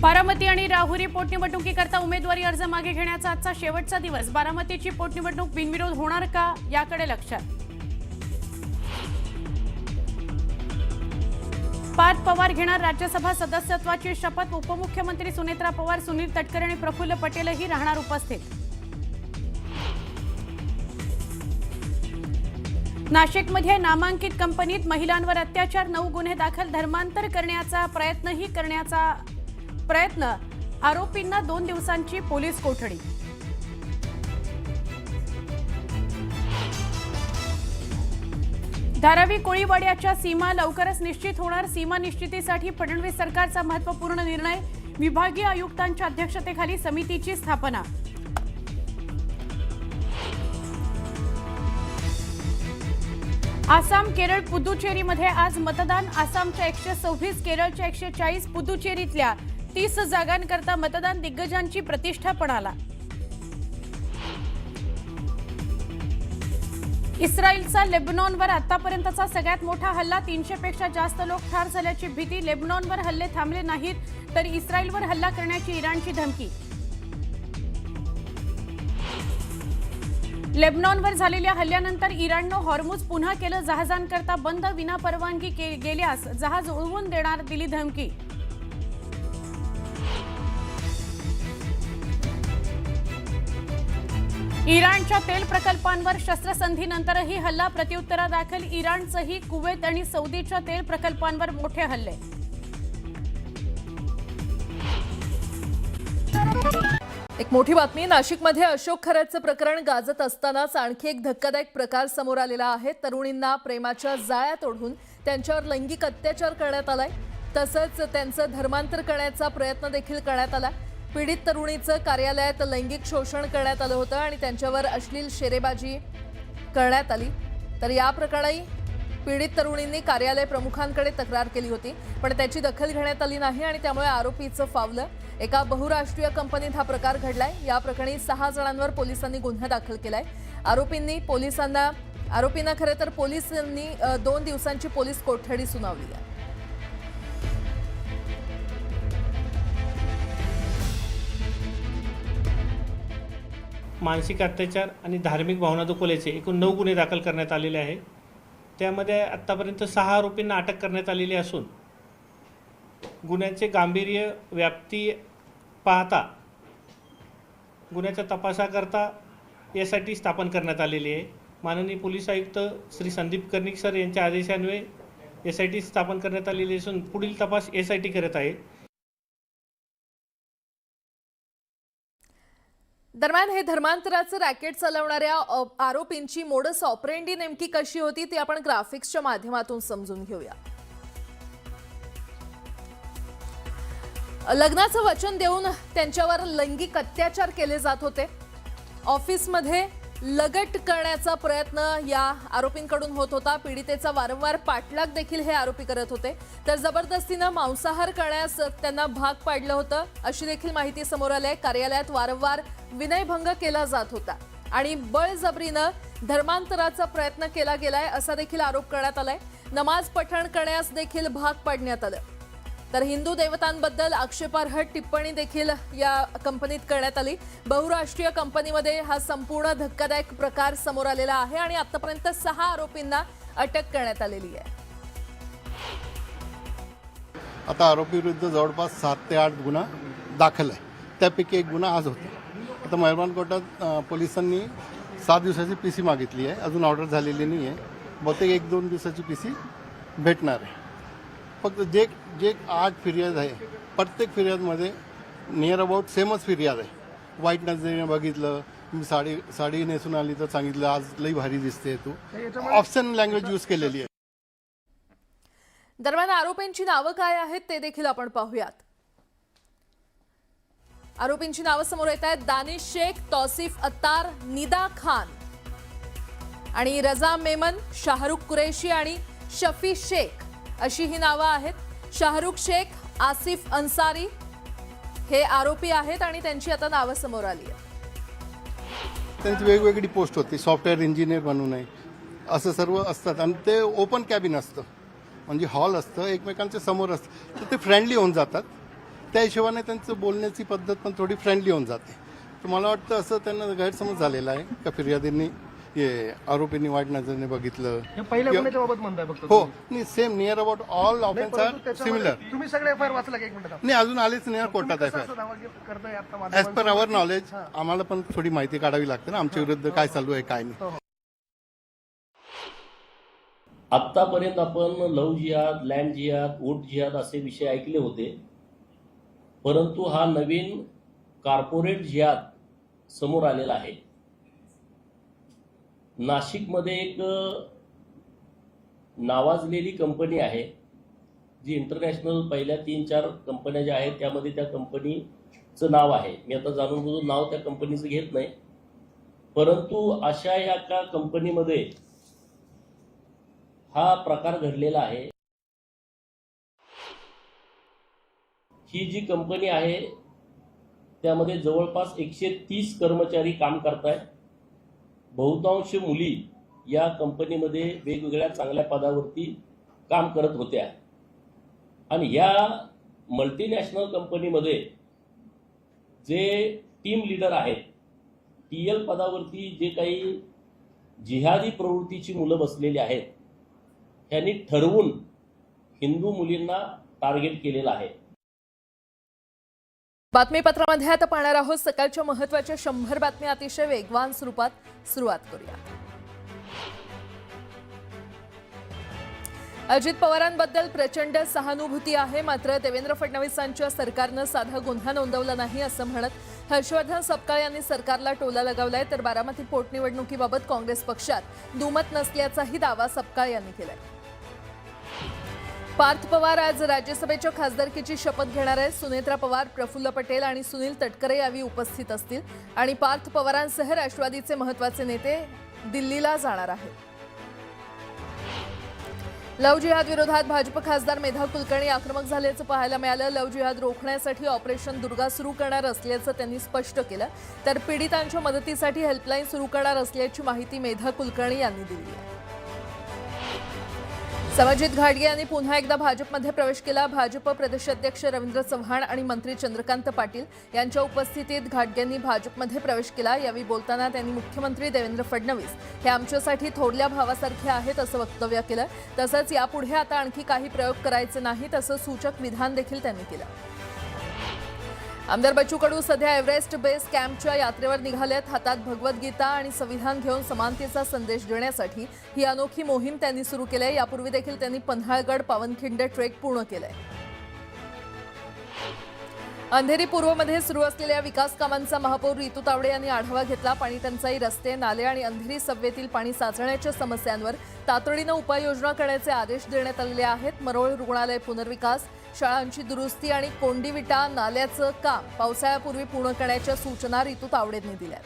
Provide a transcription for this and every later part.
बारामती आणि राहुरी पोटनिवडणुकीकरता उमेदवारी अर्ज मागे घेण्याचा आजचा शेवटचा दिवस। बारामतीची पोटनिवडणूक बिनविरोध होणार का याकडे लक्ष। पार्थ पवार घेणार राज्यसभा सदस्यत्वाची शपथ। उपमुख्यमंत्री सुनेत्रा पवार, सुनील तटकरे आणि प्रफुल्ल पटेलही राहणार उपस्थित। नाशिकमध्ये नामांकित कंपनीत महिलांवर अत्याचार, 9 गुन्हे दाखल। धर्मांतर करण्याचा प्रयत्न आरोपींना 2 दिवसांची पोलीस कोठडी। धारावी कोळीवाड्याच्या सीमा लवकरच निश्चित होणार। सीमा निश्चितीसाठी फडणवीस सरकारचा महत्त्वपूर्ण निर्णय। विभागीय आयुक्तांच्या अध्यक्षतेखाली समितीची स्थापना। आसाम, केरळ, पुदुचेरीमध्ये आज मतदान। आसामच्या 126, केरळच्या 140, पुदुचेरीतल्या 30 जागांकरता मतदान। दिग्गजांची प्रतिष्ठा पणाला। इस्रायलचा लेबनॉनवर आतापर्यंतचा सगळ्यात मोठा हल्ला। 300 पेक्षा जास्त लोक ठार झाल्याची भीती। लेबनॉनवर हल्ले थांबले नाहीत तर इस्रायलवर हल्ला करण्याची इराणची धमकी। लेबनॉनवर झालेल्या हल्ल्यानंतर इराणनं हॉर्मुझ पुन्हा केलं जहाजांकरता बंद। विना परवानगी गेल्यास जहाज उडवून देणार दिली धमकी। इराणच्या तेल प्रकल्पांवर शस्त्रसंधीनंतरही हल्ला। प्रत्युत्तरादाखल इराणचंही कुवेत आणि सौदीच्या तेल प्रकल्पांवर मोठे हल्ले। एक मोठी बातमी। नाशिकमध्ये अशोक खऱ्याचं प्रकरण गाजत असतानाच आणखी एक धक्कादायक प्रकार समोर आलेला आहे। तरुणींना प्रेमाच्या जाळ्यात ओढून त्यांच्यावर लैंगिक अत्याचार करण्यात आलाय। तसंच त्यांचं धर्मांतर करण्याचा प्रयत्न देखील करण्यात आला। पीडित तरुणीचं कार्यालयात लैंगिक शोषण करण्यात आलं होतं आणि त्यांच्यावर अश्लील शेरेबाजी करण्यात आली। तर या प्रकरणी पीडित तरुणींनी कार्यालय प्रमुखांकडे तक्रार केली होती, पण त्याची दखल घेण्यात आली नाही आणि त्यामुळे आरोपीचं फावलं। एका बहुराष्ट्रीय कंपनीत हा प्रकार घडलाय। या प्रकरणी 6 जणांवर पोलिसांनी गुन्हा दाखल केलाय। आरोपींना खरं तर पोलिसांनी 2 दिवसांची पोलीस कोठडी सुनावली आहे। मानसिक अत्याचार आणि धार्मिक भावना दुखवल्याचे एकूण 9 गुन्हे दाखल करण्यात आलेले आहे। त्यामध्ये आत्तापर्यंत 6 आरोपींना अटक करण्यात आलेली असून गुन्ह्याचे गांभीर्य व्याप्ती पाहता गुन्ह्याच्या तपासाकरता यासाठी स्थापन करण्यात आलेली आहे। माननीय पोलीस आयुक्त श्री संदीप कर्णिक सर यांच्या आदेशान्वये एसआयटी स्थापन करण्यात आलेली असून पुढील तपास एसआयटी करत आहे। दरम्यान हे धर्मांतराचं रॅकेट चालवणाऱ्या आरोपींची मोडस ऑपरेंडी नेमकी कशी होती ती आपण ग्राफिक्सच्या माध्यमातून समजून घेऊया। लग्नाचं वचन देऊन त्यांच्यावर लैंगिक अत्याचार केले जात होते। ऑफिसमध्ये लगट करण्याचा प्रयत्न या आरोपींकडून होत होता। पीडितेचा वारंवार पाठलाग देखील हे आरोपी करत होते। तर जबरदस्तीने मांसाहार करण्यास त्यांना भाग पाडलं होतं अशी देखील माहिती समोर आली आहे। कार्यालयात वारंवार विनयभंग केला जात होता आणि बळजबरीनं धर्मांतराचा प्रयत्न केला गेलाय असा देखील आरोप करण्यात आलाय। नमाज पठण करण्यास देखील भाग पाडण्यात आलं। तर हिंदू देवतांबद्दल आक्षेपार्ह टिप्पणी देखील या कंपनीत करण्यात आली। बहुराष्ट्रीय कंपनीमध्ये हा संपूर्ण धक्कादायक प्रकार समोर आलेला आहे आणि आतापर्यंत 6 आरोपींना अटक करण्यात आलेली आहे। आता आरोपीविरुद्ध जवळपास 7 ते 8 गुन्हा दाखल आहे। त्यापैकी एक गुन्हा आज होता। आता मेहरबान कोर्टात पोलिसांनी 7 दिवसाची पीसी मागितली आहे। अजून ऑर्डर झालेली नाही आहे। बहुतेक 1-2 दिवसाची पीसी भेटणार आहे। फक्त जे 8 फिर्याद आहे प्रत्येक फिर्यादमध्ये नियर अबाउट सेमच फिर्याद आहे। वाईट नजरेने बघितलं, मी साडी नेसून आली तर सांगितलं आज लई भारी दिसते तू, ऑप्शन लँग्वेज यूज केलेली आहे। दरम्यान आरोपींची नावं काय आहेत ते देखील आपण पाहूयात। आरोपींची नावं समोर येत आहेत। दानिश शेख, तौसिफ अत्तार, निदा खान आणि रजा मेमन, शाहरुख कुरेशी आणि शफी शेख अशी ही नावं आहेत। शाहरुख शेख, आसिफ अन्सारी हे आरोपी आहेत आणि त्यांची आता नावं समोर आली आहेत। त्यांची वेगवेगळी पोस्ट होती। सॉफ्टवेअर इंजिनियर बनू नये असं सर्व असतात आणि ते ओपन कॅबिन असतं, म्हणजे हॉल असतं, एकमेकांच्या समोर असतं, तर ते फ्रेंडली होऊन जातात त्या हिशोबाने त्यांचं बोलण्याची पद्धत पण थोडी फ्रेंडली होऊन जाते. तर मला वाटतं असं त्यांना गैरसमज झालेला आहे का फिर्यादींनी आरोपींनी वाईट नजरेने बघितलं. हे पहिल्या गुन्ह्याच्या बाबत म्हणताय फक्त हो नाही, same near about all offence are similar. तुम्ही सगळे एफआयआर वाचला का? एक मिनिट नाही, अजून आलेच नाही कोर्टात एफआयआर. दावा करताय आता ॲज पर आवर नॉलेज आम्हाला पण थोडी माहिती काढावी लागते ना आमच्या विरुद्ध काय चालू आहे काय नाही. आत्तापर्यंत आपण लव्ह जिहाद, लँड जिहाद, वोट जिहाद असे विषय ऐकले होते, परंतु हा नवीन कॉर्पोरेट जिहाद समोर आलेला आहे. नाशिकमध्ये एक नावाजलेली कंपनी आहे जी इंटरनॅशनल पहिल्या 3-4 कंपन्या ज्या आहेत त्यामध्ये त्या कंपनीचं नाव आहे. मी आता जाणून बुजून नाव त्या कंपनीचं घेत नाही, परंतु अशा एका कंपनीमध्ये हा प्रकार घडलेला आहे. ही जी कंपनी आहे त्यामध्ये जवळपास 130 कर्मचारी काम करतायत. बहुतांश मुली या कंपनीमध्ये वेगवेगळ्या चांगल्या पदावरती काम करत होत्या आणि या मल्टीनॅशनल कंपनीमध्ये जे टीम लीडर आहेत, TL पदावरती जे काही जिहादी प्रवृत्तीची मुलं बसलेली आहेत, त्यांनी ठरवून हिंदू मुलींना टार्गेट केलेलं आहे. बातमीपत्रामध्ये आता पाहणार आहोत सकाळच्या महत्त्वाच्या 100 बातम्या अतिशय वेगवान स्वरूपात. सुरुवात करूया. अजित पवारांबद्दल प्रचंड सहानुभूती आहे, मात्र देवेंद्र फडणवीसांच्या सरकारनं साधा गुन्हा नोंदवला नाही असं म्हणत हर्षवर्धन सपकाळ यांनी सरकारला टोला लगावलाय. तर बारामती पोटनिवडणुकीबाबत काँग्रेस पक्षात दुमत नसल्याचाही दावा सपकाळ यांनी केलाय. पार्थ पवार आज राज्यसभेच्या खासदारकीची शपथ घेणार आहेत. सुनेत्रा पवार, प्रफुल्ल पटेल आणि सुनील तटकरे यावेळी उपस्थित असतील आणि पार्थ पवारांसह राष्ट्रवादीचे महत्त्वाचे नेते दिल्लीला जाणार आहेत. लव्ह जिहाद विरोधात भाजप खासदार मेधा कुलकर्णी आक्रमक झाल्याचं पाहायला मिळालं. लव्ह जिहाद रोखण्यासाठी ऑपरेशन दुर्गा सुरू करणार असल्याचं त्यांनी स्पष्ट केलं. तर पीडितांच्या मदतीसाठी हेल्पलाईन सुरू करणार असल्याची माहिती मेधा कुलकर्णी यांनी दिली आहे. समजित घाटगे यांनी पुन्हा एकदा भाजपमध्ये प्रवेश केला. भाजप प्रदेशाध्यक्ष रवींद्र चव्हाण आणि मंत्री चंद्रकांत पाटील यांच्या उपस्थितीत घाटगेंनी भाजपमध्ये प्रवेश केला. यावेळी बोलताना त्यांनी मुख्यमंत्री देवेंद्र फडणवीस हे आमच्यासाठी थोरल्या भावासारखे आहेत असं वक्तव्य केलं. तसंच यापुढे आता आणखी काही प्रयोग करायचे नाहीत असं सूचक विधान देखील त्यांनी केलं. आमदार बच्चू कडू सध्या एव्हरेस्ट बेस कॅम्पच्या यात्रेवर निघालेत. हातात भगवद्गीता आणि संविधान घेऊन समानतेचा संदेश देण्यासाठी ही अनोखी मोहीम त्यांनी सुरू केली आहे. यापूर्वी देखील त्यांनी पन्हाळगड पावनखिंड ट्रेक पूर्ण केलाय. अंधेरी पूर्वमध्ये सुरू असलेल्या विकास कामांचा महापौर रितू तावडे यांनी आढावा घेतला. पाणी टंचाई, रस्ते, नाले आणि अंधेरी सबवेतील पाणी साचण्याच्या समस्यांवर तातडीनं उपाययोजना करण्याचे आदेश देण्यात आलेले आहेत. मरोळ रुग्णालय पुनर्विकास, शाळांची दुरुस्ती आणि कोंडीविटा नाल्याचं काम पावसाळ्यापूर्वी पूर्ण करण्याच्या सूचना रितू तावडेंनी दिल्या.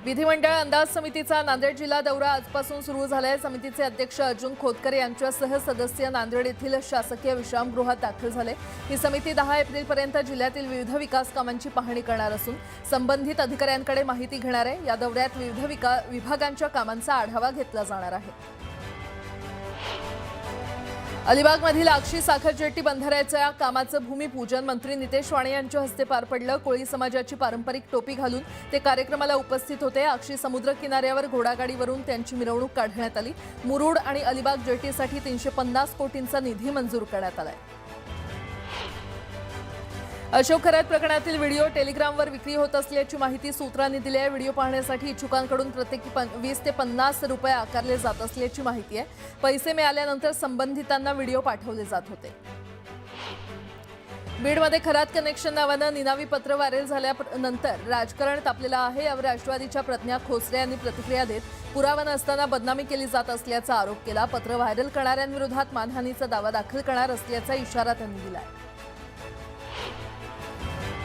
विधिमंडळ अंदाज समितीचा नांदेड जिल्हा दौरा आजपासून सुरू झालाय. समितीचे अध्यक्ष अर्जुन खोतकर यांच्यासह सदस्य नांदेड येथील शासकीय विश्रामगृहात दाखल झाले. ही समिती 10 एप्रिलपर्यंत जिल्ह्यातील विविध विकास कामांची पाहणी करणार असून संबंधित अधिकाऱ्यांकडे माहिती घेणार आहे. या दौऱ्यात विविध विभागांच्या कामांचा आढावा घेतला जाणार आहे. अलिबागमधील आक्षी साखर जेट्टी बंधाऱ्याच्या कामाचं भूमिपूजन मंत्री नितेश राणे यांच्या हस्ते पार पडलं. कोळी समाजाची पारंपरिक टोपी घालून ते कार्यक्रमाला उपस्थित होते. आक्षी समुद्र किनाऱ्यावर घोडागाडीवरून त्यांची मिरवणूक काढण्यात आली. मुरुड आणि अलिबाग जेट्टीसाठी 350 कोटींचा निधी मंजूर करण्यात आलाय. अशोक खरात प्रकरणातील व्हिडिओ टेलिग्रामवर विक्री होत असल्याची माहिती सूत्रांनी दिली आहे. व्हिडिओ पाहण्यासाठी इच्छुकांकडून प्रत्येकी 20 ते 50 रुपये आकारले जात असल्याची माहिती आहे. पैसे मिळाल्यानंतर संबंधितांना व्हिडिओ पाठवले जात होते. बीडमध्ये खरात कनेक्शन नावानं निनावी पत्र व्हायरल झाल्यानंतर राजकारण तापलेलं आहे. यावर राष्ट्रवादीच्या प्रज्ञा खोसरे यांनी प्रतिक्रिया देत पुरावा नसताना बदनामी केली जात असल्याचा आरोप केला. पत्र व्हायरल करणाऱ्यांविरोधात मानहानीचा दावा दाखल करणार असल्याचा इशारा त्यांनी दिला.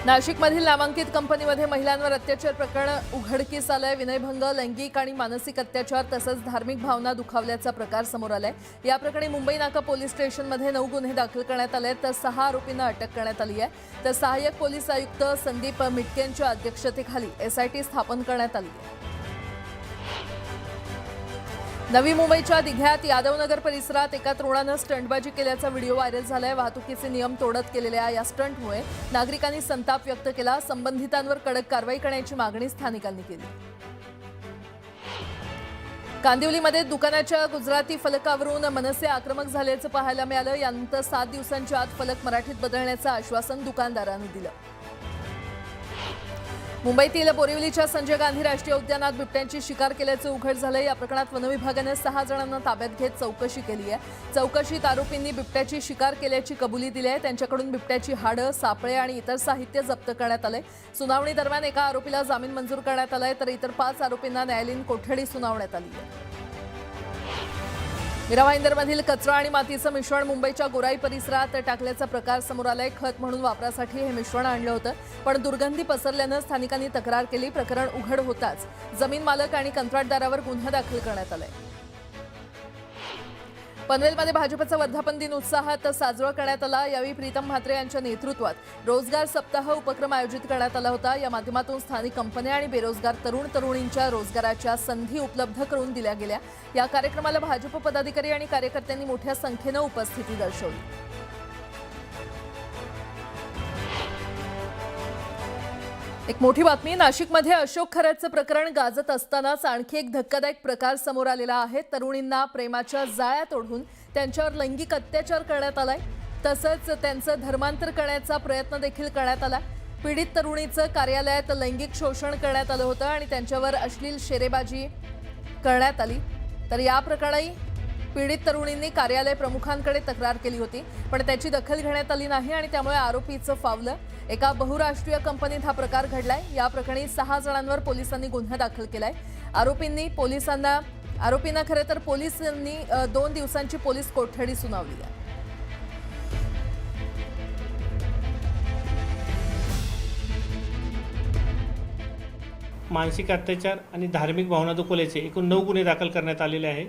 नाशिकमधील नामांकित कंपनीमध्ये महिलांवर अत्याचार प्रकरण उघडकीस आलंय. विनयभंग, लैंगिक आणि मानसिक अत्याचार तसंच धार्मिक भावना दुखावल्याचा प्रकार समोर आलाय. या प्रकरणी मुंबई नाका पोलीस स्टेशनमध्ये 9 गुन्हे दाखल करण्यात आले तर 6 आरोपींना अटक करण्यात आली आहे. तर सहाय्यक पोलीस आयुक्त संदीप मिटकेंच्या अध्यक्षतेखाली SIT स्थापन करण्यात आली आहे. नवी मुंबईच्या दिघ्यात यादवनगर परिसरात एका तरुणानं स्टंटबाजी केल्याचा व्हिडिओ व्हायरल झालाय. वाहतुकीचे नियम तोडत केलेल्या या स्टंटमुळे नागरिकांनी संताप व्यक्त केला. संबंधितांवर कडक कारवाई करण्याची मागणी स्थानिकांनी केली. कांदिवलीमध्ये दुकानाच्या गुजराती फलकावरून मनसे आक्रमक झाल्याचं पाहायला मिळालं. यानंतर 7 दिवसांच्या आत फलक मराठीत बदलण्याचं आश्वासन दुकानदारांनी दिलं. मुंबईतील बोरिवलीच्या संजय गांधी राष्ट्रीय उद्यानात बिबट्यांची शिकार केल्याचं उघड झालं. या प्रकरणात वनविभागानं 6 जणांना ताब्यात घेत चौकशी केली आहे. चौकशीत आरोपींनी बिबट्याची शिकार केल्याची कबुली दिली आहे. त्यांच्याकडून बिबट्याची हाडं, सापळे आणि इतर साहित्य जप्त करण्यात आलंय. सुनावणी दरम्यान एका आरोपीला जामीन मंजूर करण्यात आलाय, तर इतर 5 आरोपींना न्यायालयीन कोठडी सुनावण्यात आली आहे. मीरा भाईंदरमधील कचरा आणि मातीचं मिश्रण मुंबईच्या गोराई परिसरात टाकल्याचा प्रकार समोर आलाय. खत म्हणून वापरासाठी हे मिश्रण आणलं होतं, पण दुर्गंधी पसरल्यानं स्थानिकांनी तक्रार केली. प्रकरण उघड होताच जमीन मालक आणि कंत्राटदारावर गुन्हा दाखल करण्यात आलाय. पनवेलमध्ये भाजपचा वर्धापन दिन उत्साहात साजरा करण्यात आला. यावेळी प्रीतम म्हात्रे यांच्या नेतृत्वात रोजगार सप्ताह उपक्रम आयोजित करण्यात आला होता. या माध्यमातून स्थानिक कंपन्या आणि बेरोजगार तरुणींच्या रोजगाराच्या संधी उपलब्ध करून दिल्या गेल्या. या कार्यक्रमाला भाजप पदाधिकारी आणि कार्यकर्त्यांनी मोठ्या संख्येनं उपस्थिती दर्शवली. एक मोठी बातमी. नाशिकमध्ये अशोक खऱ्याचं प्रकरण गाजत असतानाच आणखी एक धक्कादायक प्रकार समोर आलेला आहे. तरुणींना प्रेमाच्या जाळ्यात ओढून त्यांच्यावर लैंगिक अत्याचार करण्यात आलाय. तसंच त्यांचं धर्मांतर करण्याचा प्रयत्न देखील करण्यात आला. पीडित तरुणीचं कार्यालयात लैंगिक शोषण करण्यात आलं होतं आणि त्यांच्यावर अश्लील शेरेबाजी करण्यात आली. तर या प्रकरणी पीडित तरुणींनी कार्यालय प्रमुखांकडे तक्रार केली होती, पण त्याची दखल घेण्यात आली नाही आणि त्यामुळे आरोपीचं फावलं. एका बहुराष्ट्रीय कंपनीत हा प्रकार घडलाय. या प्रकरणी 6 जणांवर पोलिसांनी गुन्हा दाखल केलाय. आरोपींना खरं तर पोलिसांनी 2 दिवसांची पोलीस कोठडी सुनावली आहे. मानसिक अत्याचार आणि धार्मिक भावना दुखवल्याचे एकूण 9 गुन्हे दाखल करण्यात आलेले आहे.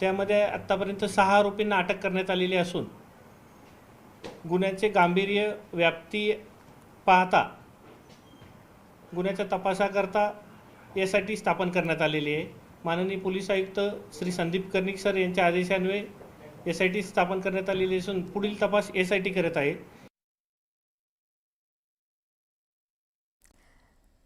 त्यामध्ये आत्तापर्यंत 6 आरोपींना अटक करण्यात आलेली असून गुन्ह्याचे गांभीर्य, व्याप्ती पाहता गुन्ह्याच्या तपासाकरता SIT स्थापन करण्यात आलेली आहे. माननीय पोलीस आयुक्त श्री संदीप कर्णिक सर यांच्या आदेशान्वये SIT स्थापन करण्यात आलेली असून पुढील तपास SIT करत आहे.